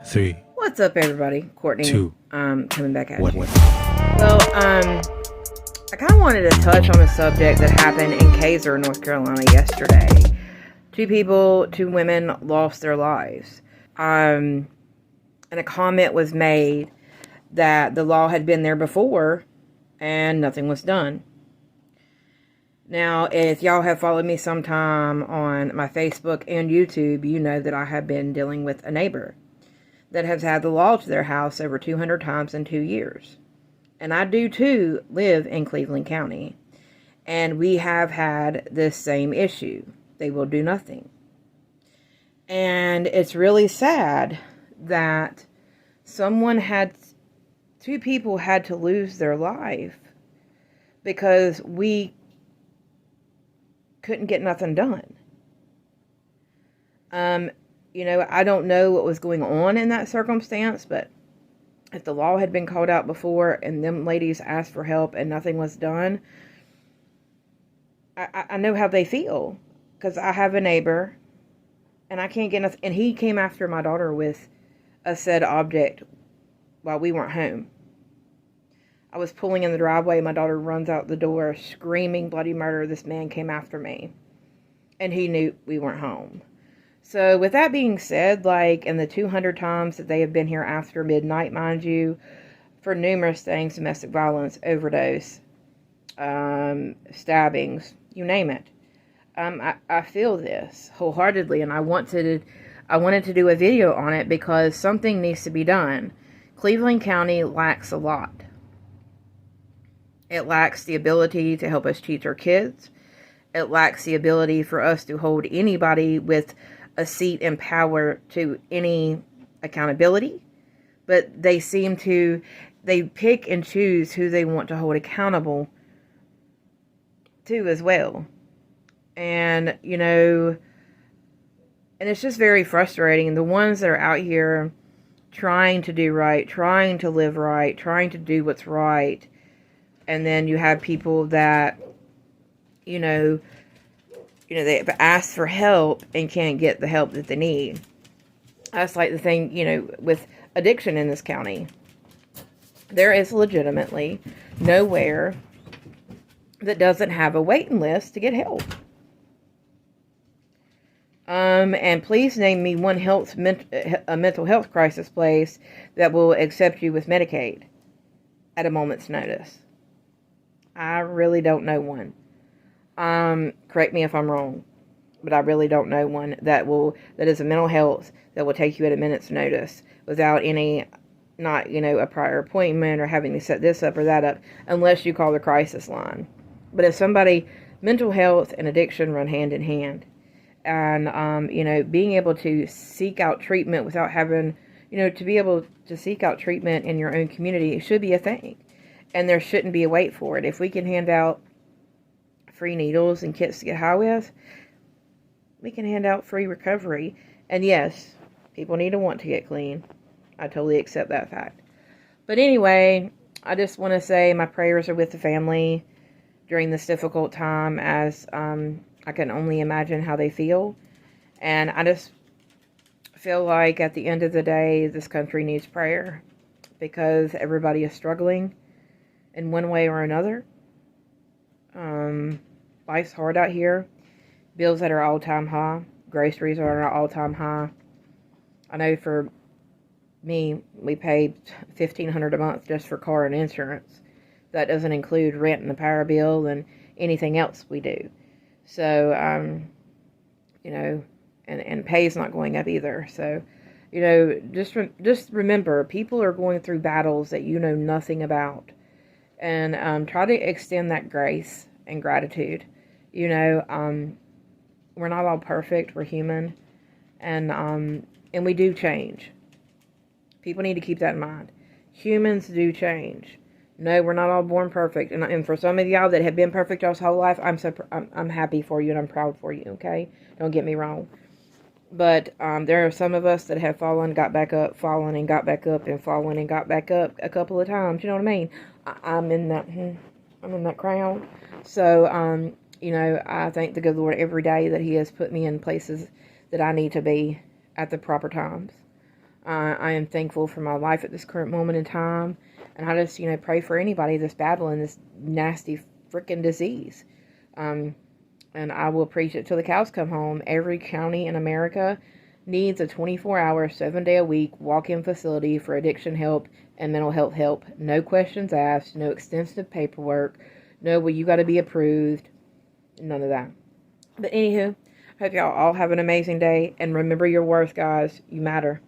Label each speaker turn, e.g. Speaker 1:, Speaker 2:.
Speaker 1: 3,
Speaker 2: What's up, everybody? Courtney.
Speaker 1: 2,
Speaker 2: Coming back at
Speaker 1: 1.
Speaker 2: you. Well, I kind of wanted to touch on a subject that happened in Kaiser, North Carolina yesterday. Two women lost their lives. And a comment was made that the law had been there before and nothing was done. Now, if y'all have followed me sometime on my Facebook and YouTube, you know that I have been dealing with a neighbor that has had the law to their house over 200 times in 2 years. And I do too live in Cleveland County. And we have had this same issue. They will do nothing. And it's really sad that two people had to lose their life because we couldn't get nothing done. I don't know what was going on in that circumstance, but if the law had been called out before and them ladies asked for help and nothing was done, I know how they feel, because I have a neighbor and I can't get nothing, and he came after my daughter with a said object while we weren't home. I was pulling in the driveway, my daughter runs out the door screaming bloody murder. This man came after me and he knew we weren't home. So with that being said, like in the 200 times that they have been here after midnight, mind you, for numerous things, domestic violence, overdose, stabbings, you name it. I feel this wholeheartedly, and I wanted to do a video on it because something needs to be done. Cleveland County lacks a lot. It lacks the ability to help us teach our kids. It lacks the ability for us to hold anybody with a seat in power to any accountability. But they pick and choose who they want to hold accountable to as well. And, and it's just very frustrating. The ones that are out here trying to do right, trying to live right, trying to do what's right. And then you have people that, they ask for help and can't get the help that they need. That's like the thing, with addiction in this county. There is legitimately nowhere that doesn't have a waiting list to get help. And please name me one a mental health crisis place that will accept you with Medicaid at a moment's notice. I really don't know one. Correct me if I'm wrong, but I really don't know one that is a mental health that will take you at a minute's notice without a prior appointment or having to set this up or that up, unless you call the crisis line. But if mental health and addiction run hand in hand, and, being able to seek out treatment without having, to be able to seek out treatment in your own community, it should be a thing. And there shouldn't be a wait for it. If we can hand out free needles and kits to get high with, we can hand out free recovery. And yes, people need to want to get clean. I totally accept that fact. But anyway, I just want to say my prayers are with the family during this difficult time, as I can only imagine how they feel. And I just feel like at the end of the day, this country needs prayer, because everybody is struggling in one way or another. Life's hard out here. Bills at our all-time high. Groceries are at our all-time high. I know for me, we pay $1,500 a month just for car and insurance. That doesn't include rent and the power bill and anything else we do. So, and pay's not going up either. So, just remember, people are going through battles that you know nothing about. And try to extend that grace and gratitude. We're not all perfect. We're human. And we do change. People need to keep that in mind. Humans do change. No, we're not all born perfect. And for some of y'all that have been perfect y'all's whole life, I'm happy for you and I'm proud for you, okay? Don't get me wrong. But there are some of us that have fallen, got back up, fallen and got back up, and fallen and got back up a couple of times. You know what I mean? I'm in that crowd. So, I thank the good Lord every day that He has put me in places that I need to be at the proper times. I am thankful for my life at this current moment in time. And I just, pray for anybody that's battling this nasty freaking disease. And I will preach it till the cows come home. Every county in America needs a 24-hour, 7-day-a-week walk-in facility for addiction help and mental health help. No questions asked, no extensive paperwork, no, well, you got to be approved, none of that. But anywho, hope y'all all have an amazing day, and remember your worth, guys. You matter.